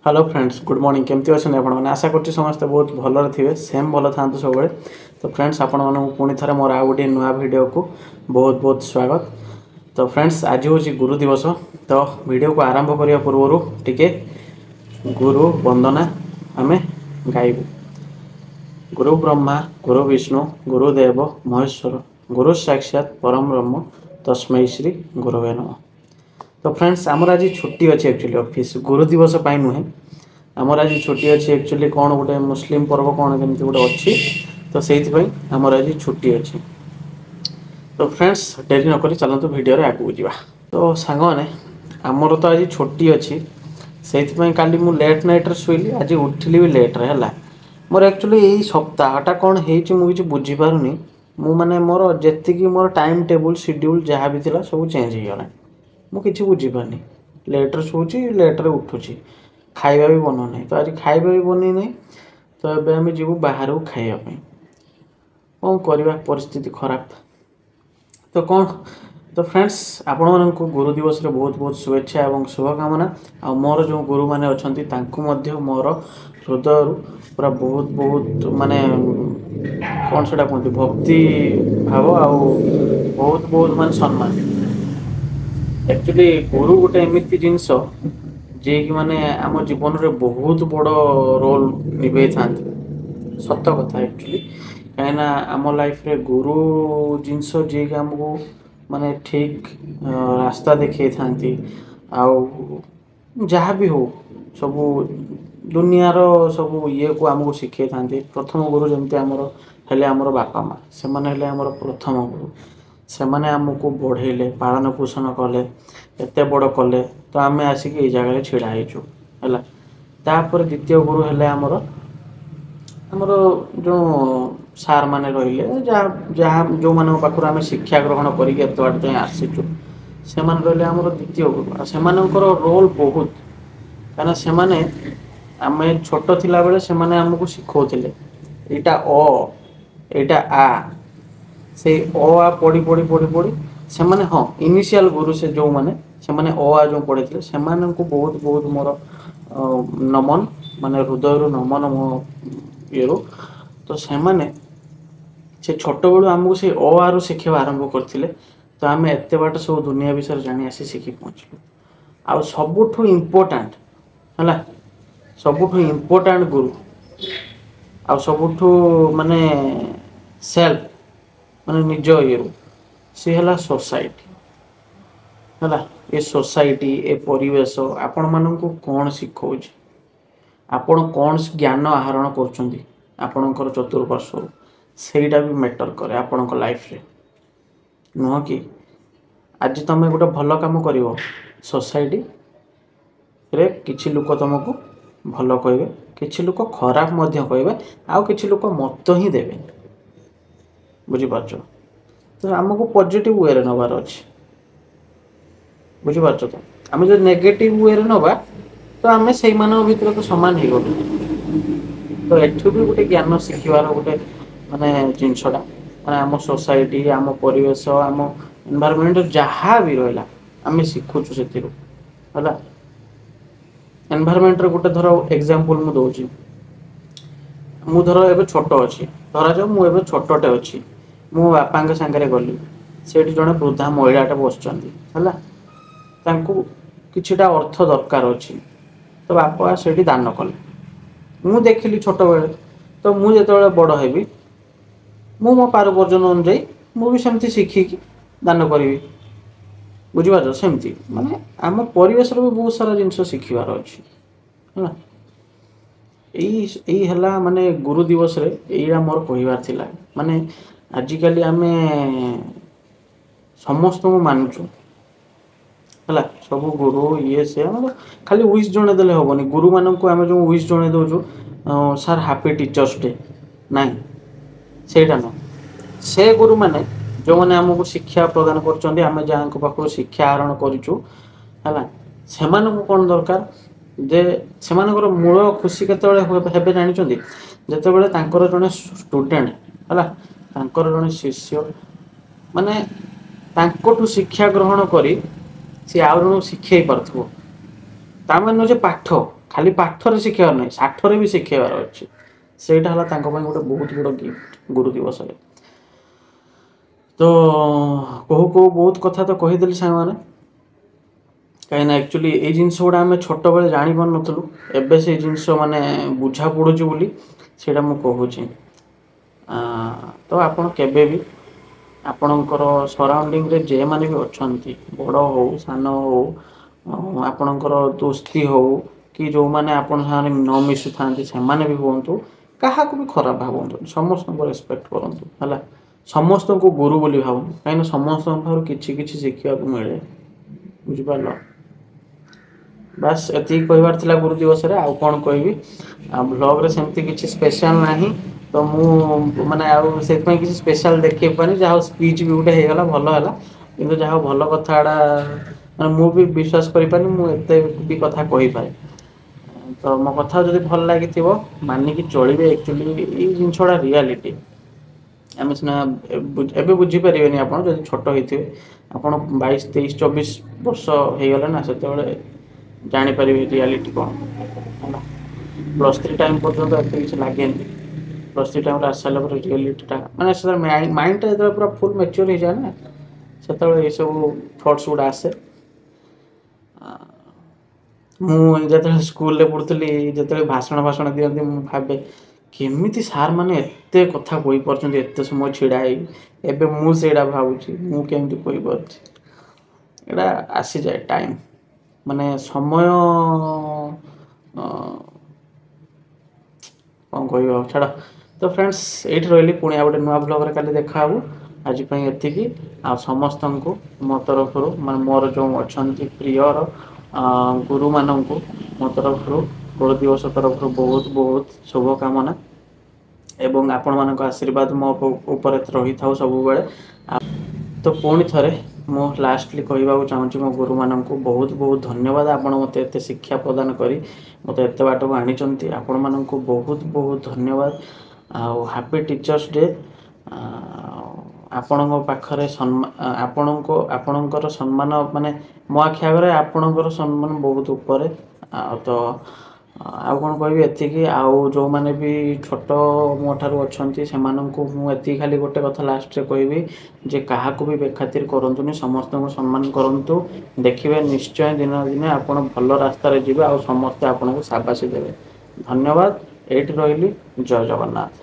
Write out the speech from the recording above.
Hello friends good morning केमती अच्छे आपने आशा कर समस्ते बहुत भलरे थे सेम भल था सब। तो फ्रेंड्स आपण पुणी थे मोर आ गए नुआ वीडियो को बहुत बहुत स्वागत। तो फ्रेंड्स आज हूँ गुरु दिवस। तो वीडियो को आरंभ करने पूर्व टिके गुरु वंदना आम गाइबू। गुरु ब्रह्मा गुरु विष्णु गुरुदेव महेश्वर गुरु साक्षात परम ब्रह्म तस्मै श्री गुरवे नमः। तो फ्रेंड्स आमर आज छुट्टी अच्छी एक्चुअली ऑफिस गुरु दिवस नुहे आमर आज छुट्टी अच्छी एक्चुअली कौन गोटे मुस्लिम पर्व कौन केमती गोटे अच्छी तो से आमर आज छुट्टी अच्छी। तो फ्रेंड्स डेरी नक चलते वीडियो आगू जा। तो सांग मैंने आमर तो आज छुट्टी अच्छी से काली मु लेट नाइट शुइली आज उठिली भी लेट्रे है मोर एक्चुअली यही सप्ताहटा कौन हो बुझीपारूनी मु माने मोर जी मोर टाइम टेबुल शेड्यूल जहाँ भी था सब चेंज हो गला। मुझे बुझीपारनी लेट्रे शोची लेट्रे उठुची खाଇବା भी बनो नहीं। तो आज खाଇବା भी बनी नहीं तो एबे आम जीवु बाहर खाइबा कौन करवा परिस्थिति खराब। तो कौन तो फ्रेंड्स आपण मानक गुरु दिवस रे बहुत बहुत शुभेच्छा और शुभकामना। आ मोर जो गुरु माने अछंती तांकु मध्य मोर हृदय पूरा बहुत बहुत माने कौन सेटा कहते भक्ति भाव आ बहुत बहुत मान सम्मान। एक्चुअली गुरु गोटे एमती जिनस जे कि माने आम जीवन रे बहुत बड़ रोल निभे था सत कथा एक्चुअली कहीं आम लाइफ रे गुरु जिनस जे कि आमको माने ठीक रास्ता देखे था जहाँ भी हो सब दुनियार सब ये को आमको शिखे था। प्रथम गुरु जमती आमर हेले आमर बापा माँ से माने आमर प्रथम गुरु से माने आमको बढ़ेले पालन पोषण कले एते बड़ कले तो आम आसिक ये जगह छिड़ा है। तापर द्वितीय गुरु हेले आमर आमर जो सार माने रहिले जहाँ जो मान पाखर आम शिक्षा ग्रहण करके आसीचु से रहिले आमर द्वितीय गुरु से रोल बहुत कहीं से माने आम छोट थिला बेले से माने आमको शिखौले एटा अ एटा आ से अ आ पढ़ी पढ़ी पढ़ी पढ़ी से माने हाँ इनिशियल गुरु से जो माने से माने अ आ जो पढ़ी थे से को बहुत बहुत मोर नमन माने हृदय नमन मो ये तो से माने से छोट बेलू आमको से अ आ शिखा आरंभ करते तो आम एत बाट सब दुनिया विषय जानी आसी शिखी पहुँचलु। आ सबुठु इम्पोर्टाट है सबुठु इम्पोर्टाट गुरु आ सबुठु माने सेल्फ माने निज ये सी है सोसाइटी है ये सोसाइटी ए परिवेश आपण मानक कौन शिखौ आपण कौन ज्ञान आहरण कर चतुर्पार्श्व सेटा भी मैटर करे आपण लाइफ रे नुह कि आज तुम गोटे भल काम कर सोसाइटी रे किछि लोक तुमको भल कहे किछि लोक खराब मध्य कहे आउ किछि लोक मत ही देवे बुझीपार। तो आमको पॉजिटिव वे रे नबार अच्छे बुझीपार। तो आम जो नेगेटिव वे रे नबा तो आम से भीतर तो सामान हो गलु। तो एठू भी गोटे ज्ञान शिखबार गोटे माने जिनसटा माने आम सोसाइटी आम परिवेश आम एनवायरनमेंट जहाँ भी रहा आम शिखुचु से है एनवायरनमेंट गोटे धर एग्जांपल मु दउची मु धर एबे छोट अच्छी धरा जाओ मुझे छोटे अच्छी मो बापा के सागर गली से जड़े वृद्धा महिलाटे बसुँच है किछिटा अर्थ दरकार अच्छी तो बापा से दान कले मु देखिली छोट बेले तो मुझे बड़ हेबी मु मो पारपर्जन अनुजाई मुझे शिखिकी दान करी बुझीपार सेमती माने आम परिवेश भी बहुत सारा जिनस शिखबार अच्छी है यही है माने गुरु दिवस रे यही मोर कहबार थिला माने आजिकली आम समस्त मानुचु है सब गुरु ये से खाली विश जणे देले हेनी गुरु मानक आम जो विश जणे दौचु सार हैप्पी टीचर्स डे ना सेटा न से गुरु माने जो मैंने आमको शिक्षा प्रदान कर आम जहाँ पाखु शिक्षा आहरण करूँ है से कौन दरकार जे से मूल खुशी केते जानी जिते जड़े स्टूडेंट है जड़े शिष्य माने तांकोठु शिक्षा ग्रहण करी सी आउ जन शिखे पार्थो तामे नुहे पाठ ଖାଲି ପାଠରେ ଶିଖେଇବାର ନାହିଁ, ଷାଠରେ ବି ଶିଖେଇବାର ଅଛି। ସେଇଟା ହେଲା ତାଙ୍କ ପାଇଁ ଗୋଟେ ବହୁତ ବଡ଼ ଗିଫ୍ଟ ଗୁରୁ ଦିବସରେ। ତ କହୁ କହୁ ବହୁତ କଥା ତ କହିଦେଲି ସାଙ୍ଗମାନେ, କାହିଁକିନା ଆକ୍ଚୁଆଲି ଏଇ ଜିନିଷ ଗୁଡ଼ା ଆମେ ଛୋଟବେଳେ ଜାଣିପାରୁନଥିଲୁ, ଏବେ ସେଇ ଜିନିଷ ମାନେ ବୁଝା ପଡ଼ୁଛି ବୋଲି ସେଇଟା ମୁଁ କହୁଛି। ତ ଆପଣ କେବେ ବି ଆପଣଙ୍କର ସରାଉଣ୍ଡିଂରେ ଯେଉଁମାନେ ବି ଅଛନ୍ତି, ବଡ଼ ହେଉ ସାନ ହେଉ, ଆପଣଙ୍କର ଦୋସ୍ତି ହେଉ କି ଯେଉଁମାନେ ଆପଣଙ୍କ ସାଙ୍ଗରେ ନ ମିଶୁଥାନ୍ତି ସେମାନେ ବି ହୁଅନ୍ତୁ, କାହାକୁ ବି ଖରାପ ଭାବନ୍ତୁନି, ସମସ୍ତଙ୍କୁ ରେସ୍ପେକ୍ଟ କରନ୍ତୁ ହେଲା। ସମସ୍ତଙ୍କୁ ଗୁରୁ ବୋଲି ଭାବନ୍ତୁ, କାହିଁକିନା ସମସ୍ତଙ୍କ ଠାରୁ କିଛି କିଛି ଶିଖିବାକୁ ମିଳେ, ବୁଝିପାରିଲ। ବାସ୍ ଏତିକି କହିବାର ଥିଲା ଗୁରୁ ଦିବସରେ। ଆଉ କ'ଣ କହିବି, ଆଉ ବ୍ଲଗ୍ରେ ସେମିତି କିଛି ସ୍ପେଶାଲ ନାହିଁ, ତ ମୁଁ ମାନେ ଆଉ ସେଥିପାଇଁ କିଛି ସ୍ପେଶାଲ ଦେଖେଇ ପାରୁନି। ଯାହା ହଉ ସ୍ପିଚ୍ ବି ଗୋଟେ ହେଇଗଲା, ଭଲ ହେଲା। କିନ୍ତୁ ଯାହା ହଉ ଭଲ କଥା ଗୁଡ଼ା ମାନେ ମୁଁ ବି ବିଶ୍ୱାସ କରିପାରୁନି ମୁଁ ଏତେ ବି କଥା କହିପାରେ। ତ ମୋ କଥା ଯଦି ଭଲ ଲାଗିଥିବ ମାନିକି ଚଳିବେ। ଆକ୍ଚୁଆଲି ଏଇ ଜିନିଷଟା ରିଆଲିଟି। ଆମେ ସିନା ଏବେ ବୁଝିପାରିବେନି, ଆପଣ ଯଦି ଛୋଟ ହେଇଥିବେ, ଆପଣ 22, 23, 24 ବର୍ଷ ହେଇଗଲେ ନା, ସେତେବେଳେ ଜାଣିପାରିବେ ରିଆଲିଟି କ'ଣ ହେଲା। +3 ଟାଇମ୍ ପର୍ଯ୍ୟନ୍ତ ଏତେ କିଛି ଲାଗେନି। +3 ଟାଇମ୍ରେ ଆସିସାରିଲା ପରେ ରିଆଲିଟିଟା ମାନେ ସେତେବେଳେ ମାଇଣ୍ଡଟା ଯେତେବେଳେ ପୁରା ଫୁଲ୍ ମ୍ୟାଚୁର୍ ହେଇଯାଏ ନା, ସେତେବେଳେ ଏସବୁ ଥଟ୍ସ ଗୁଡ଼ା ଆସେ। ମୁଁ ଯେତେବେଳେ ସ୍କୁଲରେ ପଢ଼ୁଥିଲି, ଯେତେବେଳେ ଭାଷଣ ଦିଅନ୍ତି, ମୁଁ ଭାବେ କେମିତି ସାର୍‌ମାନେ ଏତେ କଥା କହିପାରୁଛନ୍ତି ଏତେ ସମୟ ଛିଡ଼ା ହେଇ। ଏବେ ମୁଁ ସେଇଟା ଭାବୁଛି ମୁଁ କେମିତି କହିପାରୁଛି। ଏଇଟା ଆସିଯାଏ ଟାଇମ୍, ମାନେ ସମୟ କ'ଣ କହିବି ଆଉ ଛାଡ଼। ତ ଫ୍ରେଣ୍ଡସ୍, ଏଇଠି ରହିଲି, ପୁଣି ଆଉ ଗୋଟେ ନୂଆ ବ୍ଲଗ୍ରେ କାଲି ଦେଖାହେବୁ। ଆଜି ପାଇଁ ଏତିକି। ଆଉ ସମସ୍ତଙ୍କୁ ମୋ ତରଫରୁ, ମାନେ ମୋର ଯେଉଁ ଅଛନ୍ତି ପ୍ରିୟର ଗୁରୁମାନଙ୍କୁ ମୋ ତରଫରୁ, ଗୁରୁ ଦିବସ ତରଫରୁ ବହୁତ ବହୁତ ଶୁଭକାମନା ଏବଂ ଆପଣମାନଙ୍କ ଆଶୀର୍ବାଦ ମୋ ଉପରେ ରହିଥାଉ ସବୁବେଳେ। ତ ପୁଣି ଥରେ ମୁଁ ଲାଷ୍ଟଲି କହିବାକୁ ଚାହୁଁଛି ମୋ ଗୁରୁମାନଙ୍କୁ ବହୁତ ବହୁତ ଧନ୍ୟବାଦ। ଆପଣ ମୋତେ ଏତେ ଶିକ୍ଷା ପ୍ରଦାନ କରି ମୋତେ ଏତେ ବାଟକୁ ଆଣିଛନ୍ତି, ଆପଣମାନଙ୍କୁ ବହୁତ ବହୁତ ଧନ୍ୟବାଦ। ଆଉ ହାପି ଟିଚର୍ସ ଡେ। ଆପଣଙ୍କ ପାଖରେ ଆପଣଙ୍କର ସମ୍ମାନ, ମାନେ ମୋ ଆଖି ଆଗରେ ଆପଣଙ୍କର ସମ୍ମାନ ବହୁତ ଉପରେ। ଆଉ ତ ଆଉ କ'ଣ କହିବି, ଏତିକି। ଆଉ ଯେଉଁମାନେ ବି ଛୋଟ ମୋ ଠାରୁ ଅଛନ୍ତି ସେମାନଙ୍କୁ ମୁଁ ଏତିକି ଖାଲି ଗୋଟେ କଥା ଲାଷ୍ଟରେ କହିବି ଯେ କାହାକୁ ବି ବେଖାତିର କରନ୍ତୁନି, ସମସ୍ତଙ୍କୁ ସମ୍ମାନ କରନ୍ତୁ। ଦେଖିବେ ନିଶ୍ଚୟ ଦିନେ ନା ଦିନେ ଆପଣ ଭଲ ରାସ୍ତାରେ ଯିବେ ଆଉ ସମସ୍ତେ ଆପଣଙ୍କୁ ସାବାସି ଦେବେ। ଧନ୍ୟବାଦ। ଏଇଠି ରହିଲି। ଜୟ ଜଗନ୍ନାଥ।